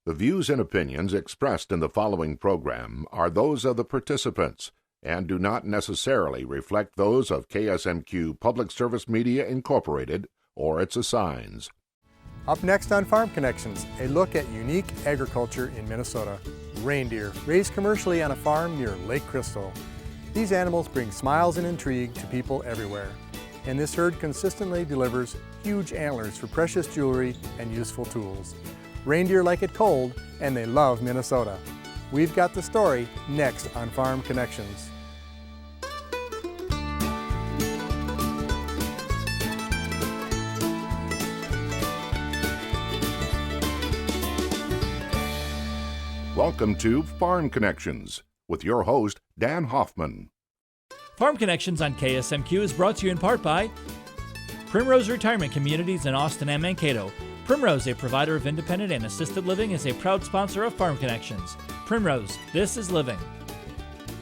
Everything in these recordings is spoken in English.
The views and opinions expressed in the following program are those of the participants and do not necessarily reflect those of KSMQ Public Service Media Incorporated or its assigns. Up next on Farm Connections, a look at unique agriculture in Minnesota. Reindeer, raised commercially on a farm near Lake Crystal. These animals bring smiles and intrigue to people everywhere. And this herd consistently delivers huge antlers for precious jewelry and useful tools. Reindeer like it cold, and they love Minnesota. We've got the story next on Farm Connections. Welcome to Farm Connections with your host, Dan Hoffman. Farm Connections on KSMQ is brought to you in part by Primrose Retirement Communities in Austin and Mankato. Primrose, a provider of independent and assisted living, is a proud sponsor of Farm Connections. Primrose, this is living.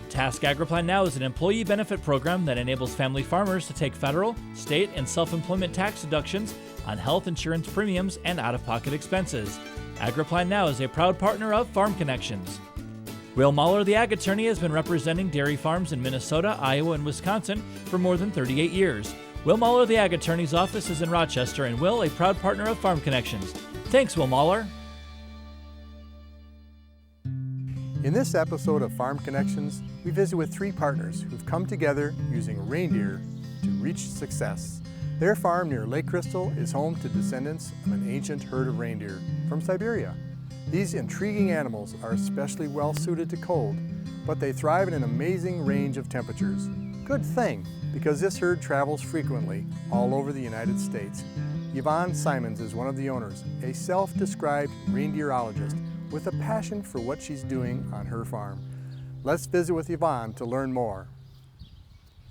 Task AgriPlan Now is an employee benefit program that enables family farmers to take federal, state, and self-employment tax deductions on health insurance premiums and out-of-pocket expenses. AgriPlan Now is a proud partner of Farm Connections. Will Mahler, the Ag Attorney, has been representing dairy farms in Minnesota, Iowa, and Wisconsin for more than 38 years. Will Mahler, the Ag Attorney's office is in Rochester, and Will, a proud partner of Farm Connections. Thanks, Will Mahler. In this episode of Farm Connections, we visit with three partners who've come together using reindeer to reach success. Their farm near Lake Crystal is home to descendants of an ancient herd of reindeer from Siberia. These intriguing animals are especially well suited to cold, but they thrive in an amazing range of temperatures. Good thing, because this herd travels frequently all over the United States. Yvonne Simons is one of the owners, a self-described reindeerologist with a passion for what she's doing on her farm. Let's visit with Yvonne to learn more.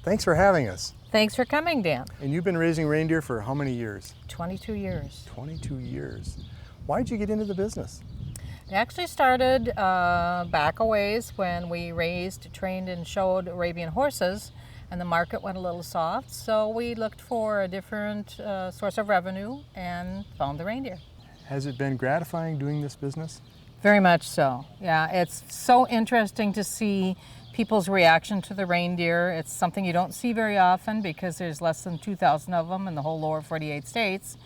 Thanks for having us. Thanks for coming, Dan. And you've been raising reindeer for how many years? 22 years. 22 years. Why'd you get into the business? It actually started back a ways when we raised, trained, and showed Arabian horses, and the market went a little soft, so we looked for a different source of revenue and found the reindeer. Has it been gratifying doing this business? Very much so. Yeah, it's so interesting to see people's reaction to the reindeer. It's something you don't see very often because there's less than 2,000 of them in the whole lower 48 states.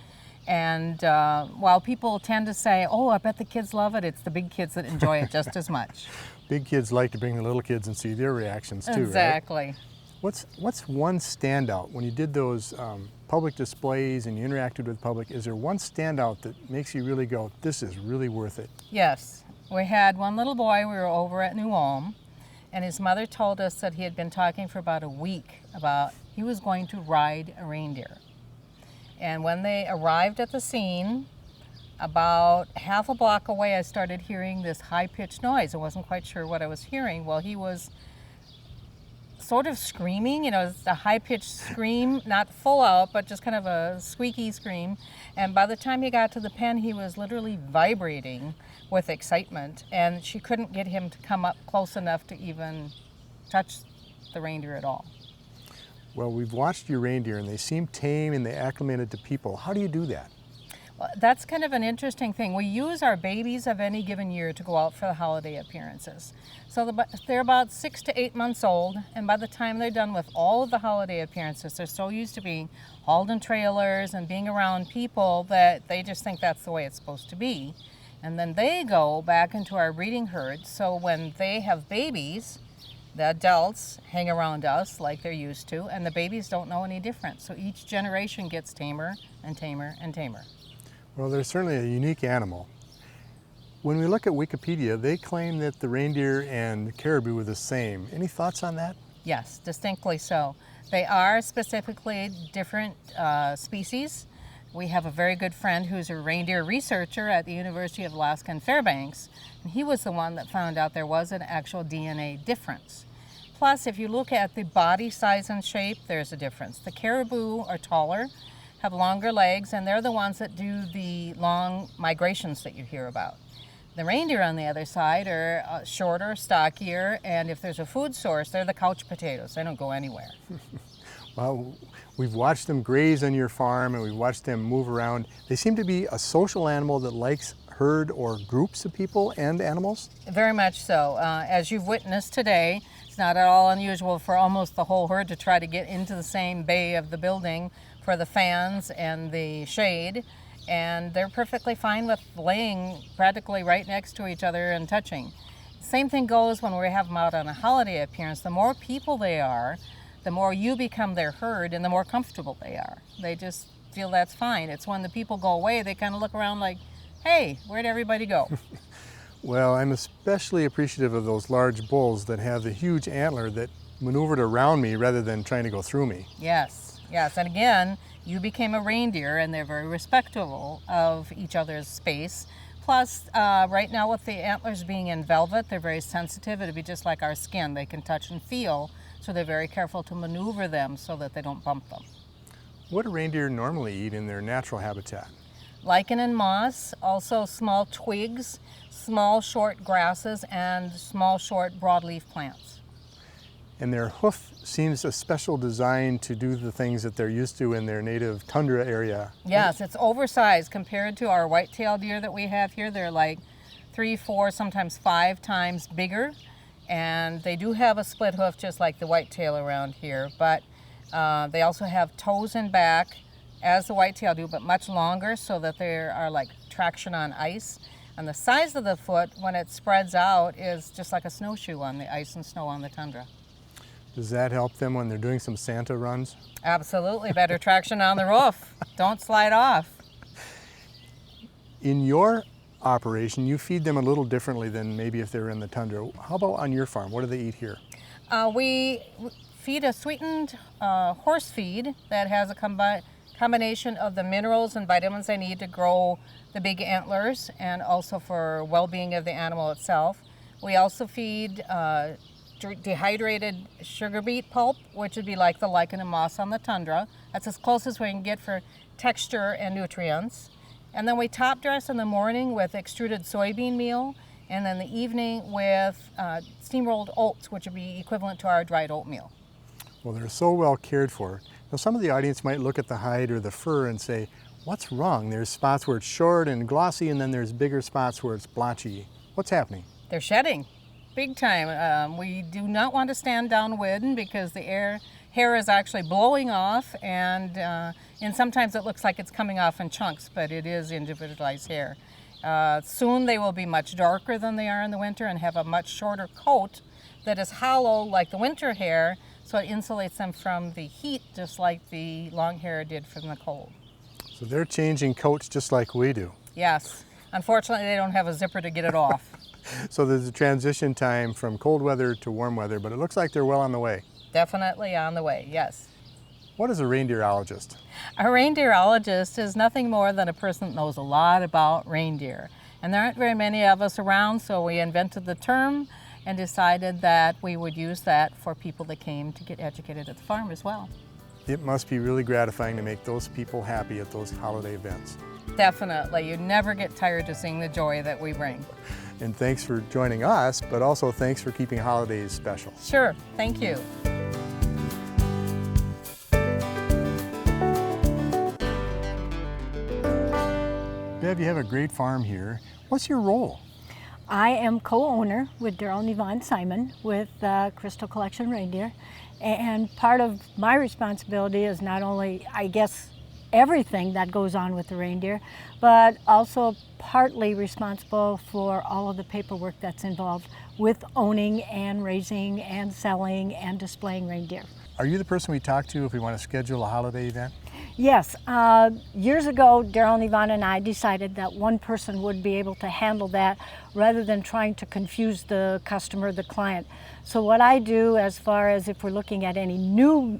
And while people tend to say, oh, I bet the kids love it, it's the big kids that enjoy it just as much. Big kids like to bring the little kids and see their reactions too, exactly. Right? What's one standout when you did those public displays and you interacted with the public? Is there one standout that makes you really go, this is really worth it? Yes. We had one little boy, we were over at New Ulm, and his mother told us that he had been talking for about a week about he was going to ride a reindeer. And when they arrived at the scene, about half a block away, I started hearing this high-pitched noise. I wasn't quite sure what I was hearing. Well, he was sort of screaming, it's a high-pitched scream, not full out, but just kind of a squeaky scream. And by the time he got to the pen, he was literally vibrating with excitement, and she couldn't get him to come up close enough to even touch the reindeer at all. Well, we've watched your reindeer and they seem tame and they acclimated to people. How do you do that? Well, that's kind of an interesting thing. We use our babies of any given year to go out for the holiday appearances. So they're about 6 to 8 months old, and by the time they're done with all of the holiday appearances, they're so used to being hauled in trailers and being around people that they just think that's the way it's supposed to be. And then they go back into our breeding herd, so when they have babies, the adults hang around us like they're used to, and the babies don't know any different. So each generation gets tamer and tamer and tamer. Well, they're certainly a unique animal. When we look at Wikipedia, they claim that the reindeer and caribou were the same. Any thoughts on that? Yes, distinctly so. They are specifically different species. We have a very good friend who's a reindeer researcher at the University of Alaska in Fairbanks, and he was the one that found out there was an actual DNA difference. Plus, if you look at the body size and shape, there's a difference. The caribou are taller, have longer legs, and they're the ones that do the long migrations that you hear about. The reindeer on the other side are shorter, stockier, and if there's a food source, they're the couch potatoes. They don't go anywhere. Well, we've watched them graze on your farm and we've watched them move around. They seem to be a social animal that likes herd or groups of people and animals? Very much so. As you've witnessed today, it's not at all unusual for almost the whole herd to try to get into the same bay of the building for the fans and the shade, and they're perfectly fine with laying practically right next to each other and touching. Same thing goes when we have them out on a holiday appearance. The more people they are, the more you become their herd and the more comfortable they are. They just feel that's fine. It's when the people go away, they kind of look around like, hey, where'd everybody go? Well, I'm especially appreciative of those large bulls that have the huge antler that maneuvered around me rather than trying to go through me. Yes, yes. And again, you became a reindeer and they're very respectful of each other's space. Plus, right now with the antlers being in velvet, they're very sensitive. It'd be just like our skin. They can touch and feel, so they're very careful to maneuver them so that they don't bump them. What do reindeer normally eat in their natural habitat? Lichen and moss, also small twigs, small short grasses, and small short broadleaf plants. And their hoof seems a special design to do the things that they're used to in their native tundra area. Yes, it's oversized compared to our white-tailed deer that we have here. They're like 3, 4, sometimes 5 times bigger. And they do have a split hoof just like the whitetail around here, but they also have toes and back as the whitetail do, but much longer so that they are like traction on ice. And the size of the foot, when it spreads out, is just like a snowshoe on the ice and snow on the tundra. Does that help them when they're doing some Santa runs? Absolutely, better traction on the roof. Don't slide off. In your operation, you feed them a little differently than maybe if they're in the tundra. How about on your farm? What do they eat here? We feed a sweetened horse feed that has a combination of the minerals and vitamins they need to grow the big antlers and also for well-being of the animal itself. We also feed dehydrated sugar beet pulp, which would be like the lichen and moss on the tundra. That's as close as we can get for texture and nutrients. And then we top dress in the morning with extruded soybean meal, and then the evening with steam-rolled oats, which would be equivalent to our dried oatmeal. Well, they're so well cared for. Now, some of the audience might look at the hide or the fur and say, what's wrong? There's spots where it's short and glossy, and then there's bigger spots where it's blotchy. What's happening? They're shedding, big time. We do not want to stand downwind because the hair is actually blowing off, and sometimes it looks like it's coming off in chunks, but it is individualized hair. Soon they will be much darker than they are in the winter and have a much shorter coat that is hollow like the winter hair, so it insulates them from the heat just like the long hair did from the cold. So they're changing coats just like we do. Yes. Unfortunately, they don't have a zipper to get it off. So there's a transition time from cold weather to warm weather, but it looks like they're well on the way. Definitely on the way, yes. What is a reindeerologist? A reindeerologist is nothing more than a person that knows a lot about reindeer. And there aren't very many of us around, so we invented the term and decided that we would use that for people that came to get educated at the farm as well. It must be really gratifying to make those people happy at those holiday events. Definitely. You never get tired of seeing the joy that we bring. And thanks for joining us, but also thanks for keeping holidays special. Sure. Thank you. Bev, you have a great farm here. What's your role? I am co-owner with Daryl and Yvonne Simon with Crystal Collection Reindeer. And part of my responsibility is not only, I guess, everything that goes on with the reindeer, but also partly responsible for all of the paperwork that's involved with owning and raising and selling and displaying reindeer. Are you the person we talk to if we want to schedule a holiday event? Yes. Years ago, Daryl and Yvonne and I decided that one person would be able to handle that rather than trying to confuse the customer, the client. So what I do, as far as if we're looking at any new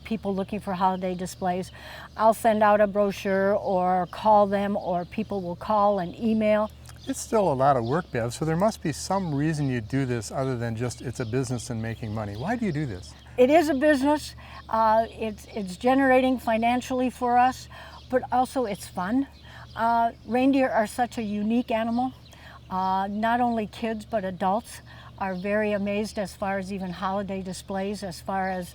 people looking for holiday displays, I'll send out a brochure or call them, or people will call and email. It's still a lot of work, Bev, so there must be some reason you do this other than just it's a business and making money. Why do you do this? It is a business. It's generating financially for us, but also it's fun. Reindeer are such a unique animal. Not only kids, but adults are very amazed as far as even holiday displays, as far as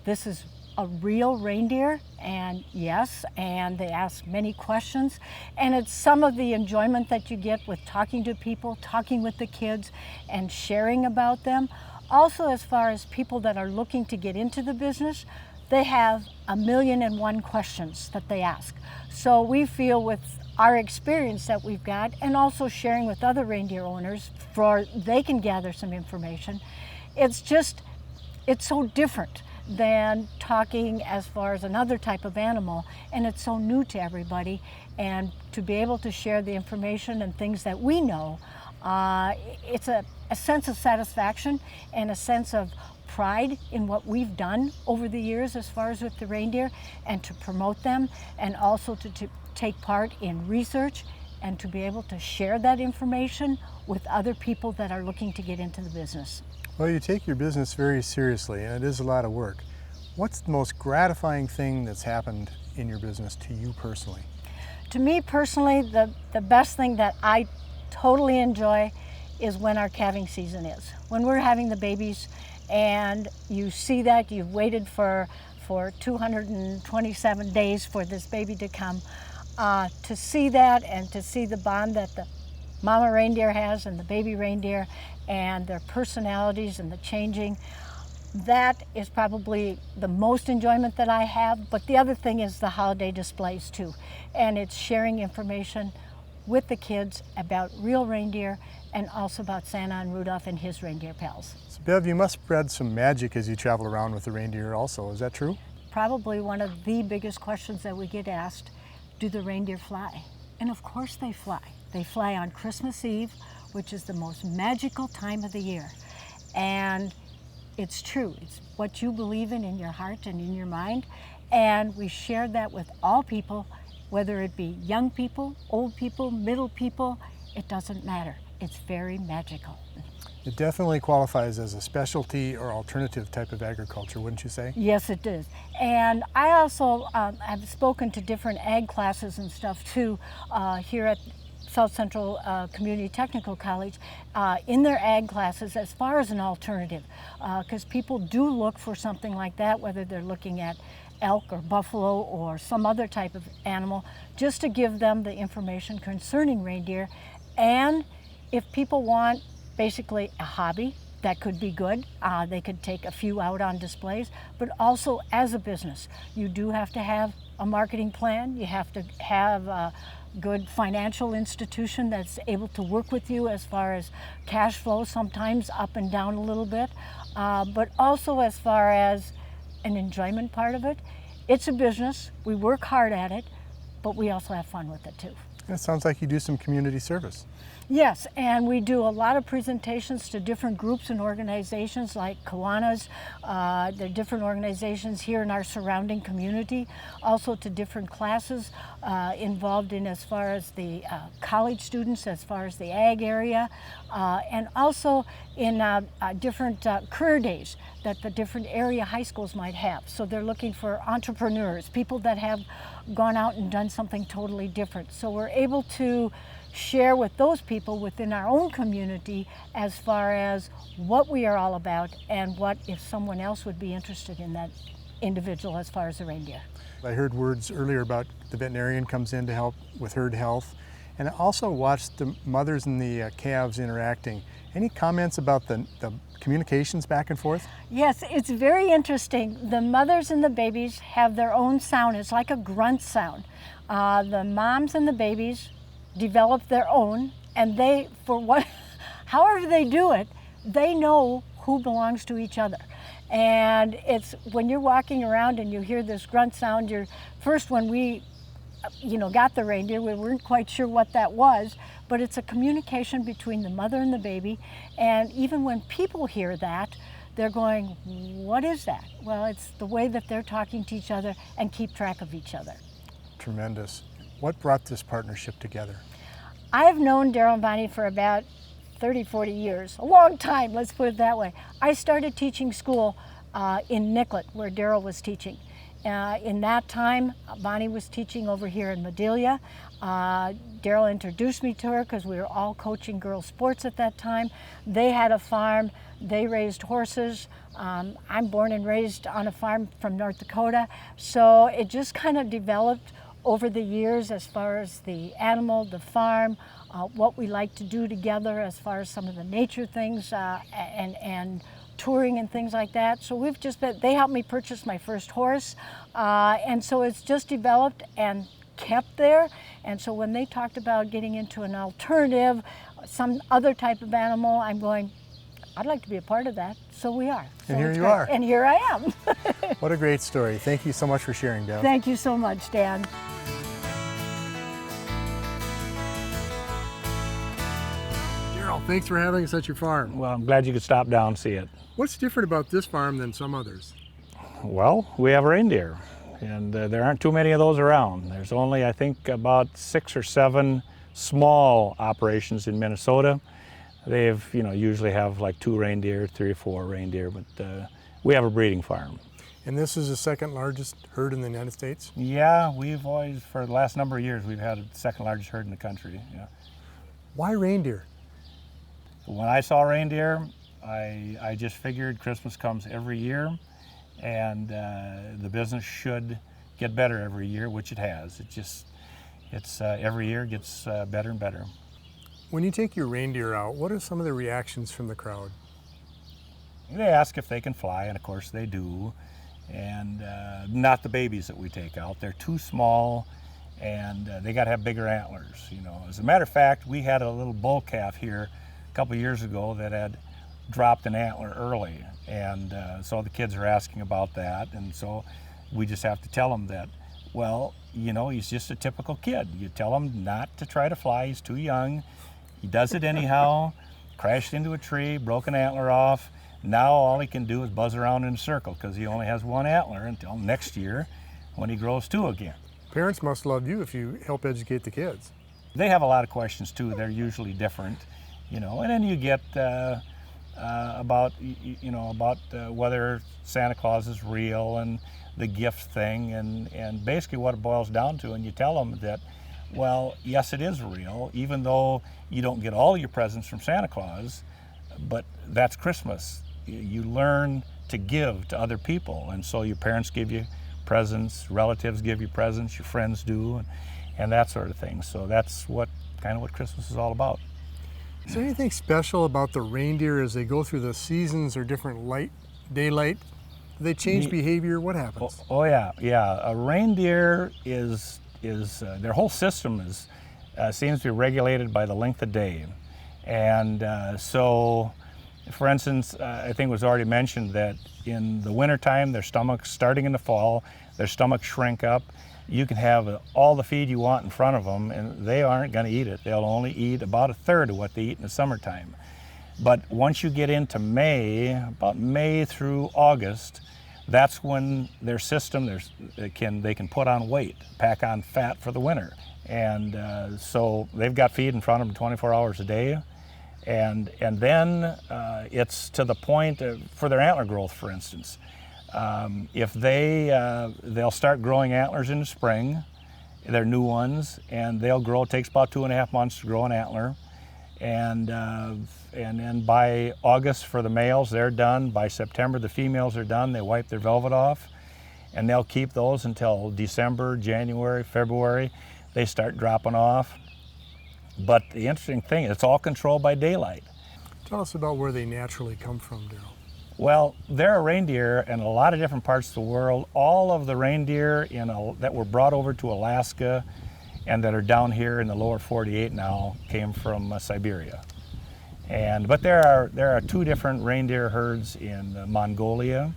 this is a real reindeer, and yes, and they ask many questions, and it's some of the enjoyment that you get with talking to people, talking with the kids, and sharing about them. Also, as far as people that are looking to get into the business, they have 1,000,001 questions that they ask. So we feel with our experience that we've got, and also sharing with other reindeer owners for they can gather some information, it's so different than talking as far as another type of animal, and it's so new to everybody, and to be able to share the information and things that we know, it's a sense of satisfaction and a sense of pride in what we've done over the years as far as with the reindeer, and to promote them, and also to take part in research, and to be able to share that information with other people that are looking to get into the business. Well, you take your business very seriously, and it is a lot of work. What's the most gratifying thing that's happened in your business to you personally? To me personally, the best thing that I totally enjoy is when our calving season is. When we're having the babies and you see that you've waited for 227 days for this baby to come, to see that and to see the bond that the mama reindeer has and the baby reindeer and their personalities and the changing, that is probably the most enjoyment that I have. But the other thing is the holiday displays too, and it's sharing information with the kids about real reindeer and also about Santa and Rudolph and his reindeer pals. So Bev, you must spread some magic as you travel around with the reindeer also, is that true? Probably one of the biggest questions that we get asked, do the reindeer fly? And of course they fly. They fly on Christmas Eve, which is the most magical time of the year. And it's true, it's what you believe in your heart and in your mind. And we share that with all people, whether it be young people, old people, middle people, it doesn't matter. It's very magical. It definitely qualifies as a specialty or alternative type of agriculture, wouldn't you say? Yes, it does. And I also have spoken to different ag classes and stuff too here at South Central Community Technical College in their ag classes as far as an alternative, because people do look for something like that, whether they're looking at elk or buffalo or some other type of animal, just to give them the information concerning reindeer. And if people want basically a hobby, that could be good. They could take a few out on displays, but also as a business, you do have to have a marketing plan. You have to have a good financial institution that's able to work with you as far as cash flow, sometimes up and down a little bit, but also as far as an enjoyment part of it. It's a business, we work hard at it, but we also have fun with it too. It sounds like you do some community service. Yes, and we do a lot of presentations to different groups and organizations like Kiwanis, the different organizations here in our surrounding community, also to different classes involved in as far as the college students, as far as the ag area, and also in different career days that the different area high schools might have. So they're looking for entrepreneurs, people that have gone out and done something totally different. So we're able to share with those people within our own community as far as what we are all about and what if someone else would be interested in that individual as far as the reindeer. I heard words earlier about the veterinarian comes in to help with herd health, and I also watched the mothers and the calves interacting. Any comments about the communications back and forth? Yes, it's very interesting. The mothers and the babies have their own sound. It's like a grunt sound. The moms and the babies develop their own, and they, however they do it, they know who belongs to each other. And it's when you're walking around and you hear this grunt sound, first when we got the reindeer, we weren't quite sure what that was, but it's a communication between the mother and the baby. And even when people hear that, they're going, what is that? Well, it's the way that they're talking to each other and keep track of each other. Tremendous. What brought this partnership together? I've known Daryl and Bonnie for about 30, 40 years, a long time, let's put it that way. I started teaching school in Nicollet, where Daryl was teaching. In that time, Bonnie was teaching over here in Madelia. Daryl introduced me to her because we were all coaching girls sports at that time. They had a farm, they raised horses. I'm born and raised on a farm from North Dakota. So it just kind of developed over the years as far as the animal, the farm, what we like to do together as far as some of the nature things and touring and things like that. So we've just been, they helped me purchase my first horse. And so it's just developed and kept there. And so when they talked about getting into an alternative, some other type of animal, I'm going, I'd like to be a part of that. So we are. So And here you great. are. And here I am. What a great story. Thank you so much for sharing, Dale. Thank you so much, Dan. Daryl, thanks for having us at your farm. Well, I'm glad you could stop down and see it. What's different about this farm than some others? Well, we have reindeer, and there aren't too many of those around. There's only, I think, about 6 or 7 small operations in Minnesota. They've, usually have like 2 reindeer, 3 or 4 reindeer, but we have a breeding farm. And this is the second largest herd in the United States? Yeah, we've always, for the last number of years, we've had the second largest herd in the country. Yeah. Why reindeer? When I saw reindeer, I just figured Christmas comes every year, and the business should get better every year, which it has. It's every year gets better and better. When you take your reindeer out, what are some of the reactions from the crowd? They ask if they can fly, and of course they do. And not the babies that we take out. They're too small, and they got to have bigger antlers. As a matter of fact, we had a little bull calf here a couple years ago that had dropped an antler early, and so the kids are asking about that, and so we just have to tell them that, well, he's just a typical kid. You tell him not to try to fly. He's too young. He does it anyhow. Crashed into a tree, broke an antler off. Now all he can do is buzz around in a circle because he only has 1 antler until next year when he grows 2 again. Parents must love you if you help educate the kids. They have a lot of questions too. They're usually different, and then you get about whether Santa Claus is real and the gift thing, and basically what it boils down to. And you tell them that, well, yes, it is real, even though you don't get all your presents from Santa Claus, but that's Christmas. You learn to give to other people, and so your parents give you presents, relatives give you presents, your friends do, and that sort of thing. So that's kind of what Christmas is all about. Is there anything special about the reindeer as they go through the seasons or different daylight? Do they change behavior? What happens? Oh yeah. A reindeer is their whole system seems to be regulated by the length of day, and so, for instance, I think it was already mentioned that in the wintertime, their stomachs, starting in the fall, their stomachs shrink up. You can have all the feed you want in front of them, and they aren't going to eat it. They'll only eat about 1/3 of what they eat in the summertime. But once you get into May, about May through August, that's when their system, they can put on weight, pack on fat for the winter. And so they've got feed in front of them 24 hours a day. And then it's to the point for their antler growth, for instance. If they'll start growing antlers in the spring, they're new ones, and they'll grow. It takes about 2.5 months to grow an antler, and then by August for the males, they're done. By September, the females are done. They wipe their velvet off, and they'll keep those until December, January, February. They start dropping off. But the interesting thing, it's all controlled by daylight. Tell us about where they naturally come from, Daryl. Well, there are reindeer in a lot of different parts of the world. All of the reindeer that were brought over to Alaska and that are down here in the lower 48 now came from Siberia. But there are 2 different reindeer herds in Mongolia,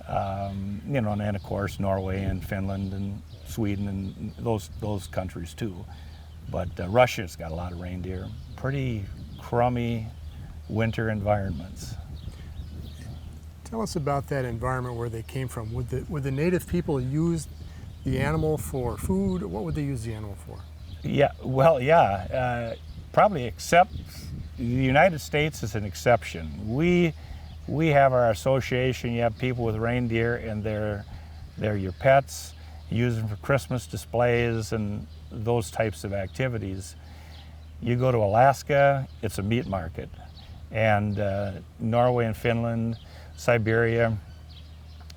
and then of course Norway and Finland and Sweden and those countries too. But Russia's got a lot of reindeer, pretty crummy winter environments. Tell us about that environment where they came from. Would the native people use the animal for food? What would they use the animal for? Probably except the United States is an exception. We have our association. You have people with reindeer, and They're your pets. You use them for Christmas displays and those types of activities. You go to Alaska, it's a meat market. And Norway and Finland, Siberia,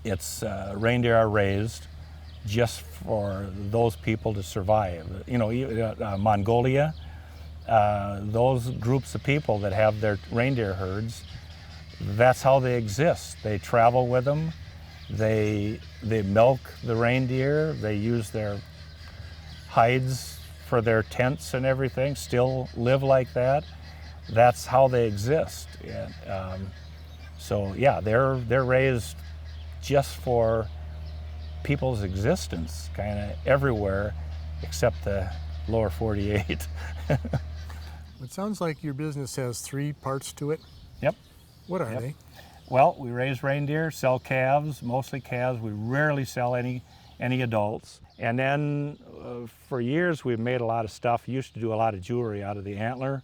it's reindeer are raised just for those people to survive. You know, Mongolia, those groups of people that have their reindeer herds, that's how they exist. They travel with them, they milk the reindeer, they use their hides for their tents and everything, still live like that. That's how they exist. And, so yeah, they're raised just for people's existence, kind of everywhere except the lower 48. It sounds like your business has 3 parts to it. Yep. What are they? Well, we raise reindeer, sell calves, mostly calves. We rarely sell any adults. And then for years we've made a lot of stuff. Used to do a lot of jewelry out of the antler.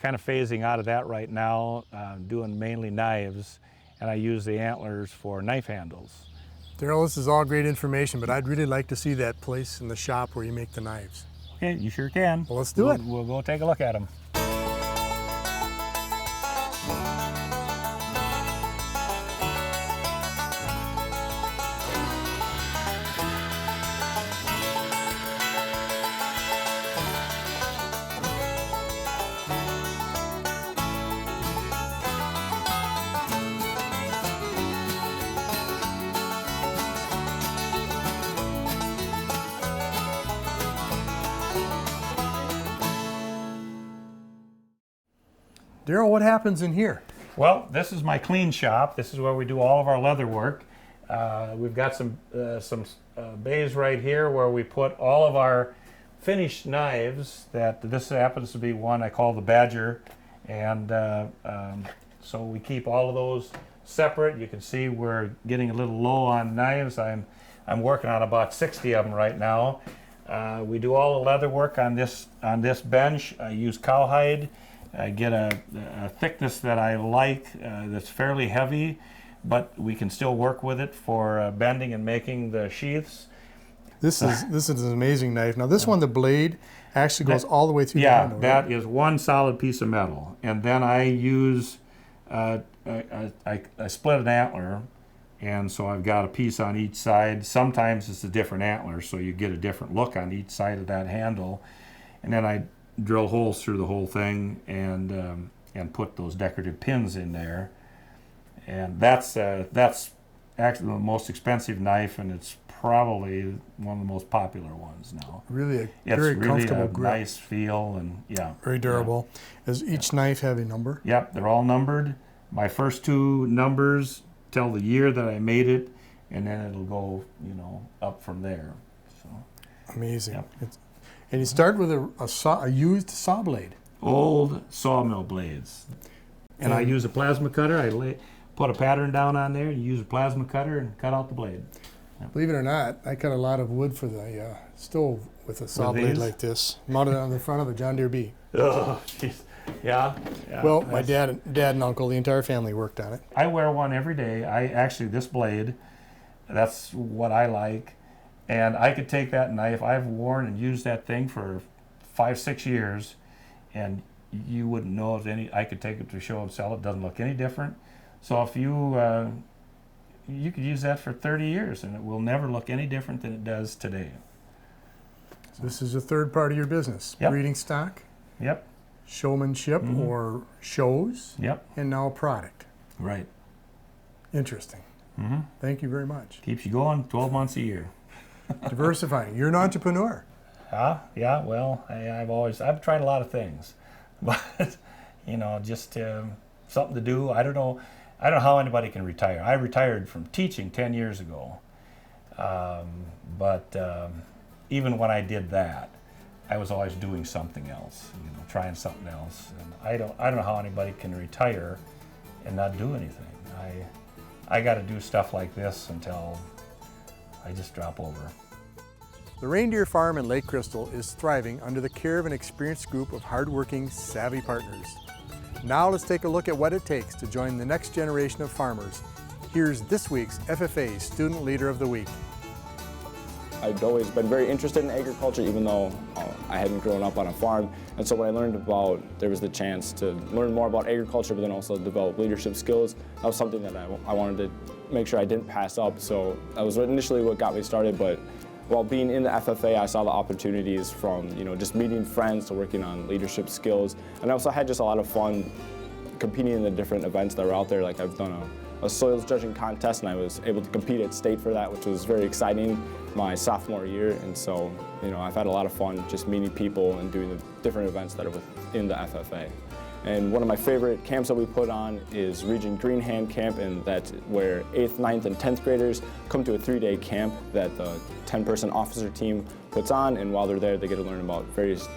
Kind of phasing out of that right now, doing mainly knives, and I use the antlers for knife handles. Daryl, this is all great information, but I'd really like to see that place in the shop where you make the knives. Okay, you sure can. Well, let's do it. We'll go take a look at them. Daryl, what happens in here? Well, this is my clean shop. This is where we do all of our leather work. We've got some bays right here where we put all of our finished knives. This happens to be one I call the Badger, and so we keep all of those separate. You can see we're getting a little low on knives. I'm working on about 60 of them right now. We do all the leather work on this bench. I use cowhide. I get a thickness that I like that's fairly heavy, but we can still work with it for bending and making the sheaths. This is an amazing knife. Now this one, the blade actually goes all the way through the Yeah, handle, that right? is one solid piece of metal. And then I use, I split an antler, and so I've got a piece on each side. Sometimes it's a different antler, so you get a different look on each side of that handle. And then I drill holes through the whole thing and put those decorative pins in there. And that's actually the most expensive knife, and it's probably one of the most popular ones now. Really It's very really comfortable a grip. nice feel, and yeah. Very durable. Does each knife have a number? Yep, they're all numbered. My first 2 numbers tell the year that I made it, and then it'll go, up from there. So Amazing. Yep. And you start with a used saw blade. old sawmill blades, and I use a plasma cutter. I put a pattern down on there, and use a plasma cutter and cut out the blade. Believe it or not, I cut a lot of wood for the stove with a saw blade these? like this, mounted on the front of a John Deere B. Oh, jeez. Yeah. Well, my dad and uncle, the entire family worked on it. I wear one every day. This blade, that's what I like. And I could take that knife. I've worn and used that thing for 5-6 years, and you wouldn't know if I could take it to show and sell. It doesn't look any different. So if you could use that for 30 years, and it will never look any different than it does today. So this is a third part of your business. Yep. Breeding stock, Yep. showmanship or shows, Yep. and now product. Right. Interesting. Thank you very much. Keeps you going 12 months a year. Diversifying. You're an entrepreneur. Yeah, well, I've tried a lot of things, but just something to do. I don't know how anybody can retire. I retired from teaching 10 years ago, but even when I did that, I was always doing something else, trying something else. And I don't know how anybody can retire and not do anything. I got to do stuff like this until I just drop over. The Reindeer Farm in Lake Crystal is thriving under the care of an experienced group of hardworking, savvy partners. Now let's take a look at what it takes to join the next generation of farmers. Here's this week's FFA Student Leader of the Week. I'd always been very interested in agriculture, even though I hadn't grown up on a farm. And so when I learned about, there was the chance to learn more about agriculture, but then also develop leadership skills, that was something that I wanted to make sure I didn't pass up. So that was initially what got me started. But while being in the FFA, I saw the opportunities from, just meeting friends to working on leadership skills. And I also had just a lot of fun competing in the different events that were out there. Like I've done a soils judging contest, and I was able to compete at state for that, which was very exciting my sophomore year. And so, I've had a lot of fun just meeting people and doing the different events that are within the FFA. And one of my favorite camps that we put on is Region Green Hand Camp, and that's where 8th, 9th, and 10th graders come to a 3-day camp that the 10-person officer team puts on, and while they're there, they get to learn about various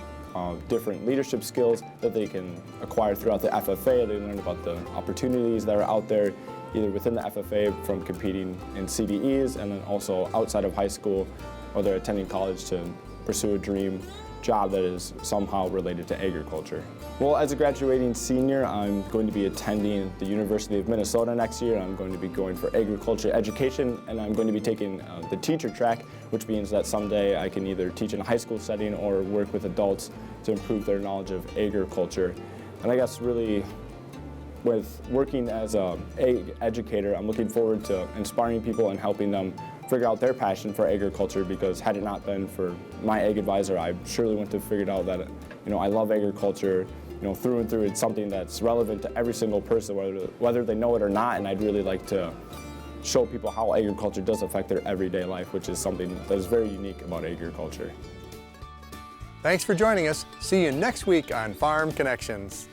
different leadership skills that they can acquire throughout the FFA. They learn about the opportunities that are out there, either within the FFA from competing in CDEs, and then also outside of high school, or they're attending college to pursue a dream job that is somehow related to agriculture. Well, as a graduating senior, I'm going to be attending the University of Minnesota next year. I'm going to be going for agriculture education, and I'm going to be taking the teacher track, which means that someday I can either teach in a high school setting or work with adults to improve their knowledge of agriculture. And I guess really, with working as an ag educator, I'm looking forward to inspiring people and helping them figure out their passion for agriculture, because had it not been for my ag advisor, I surely wouldn't have figured out that I love agriculture through and through. It's something that's relevant to every single person, whether they know it or not, and I'd really like to show people how agriculture does affect their everyday life, which is something that is very unique about agriculture. Thanks for joining us. See you next week on Farm Connections.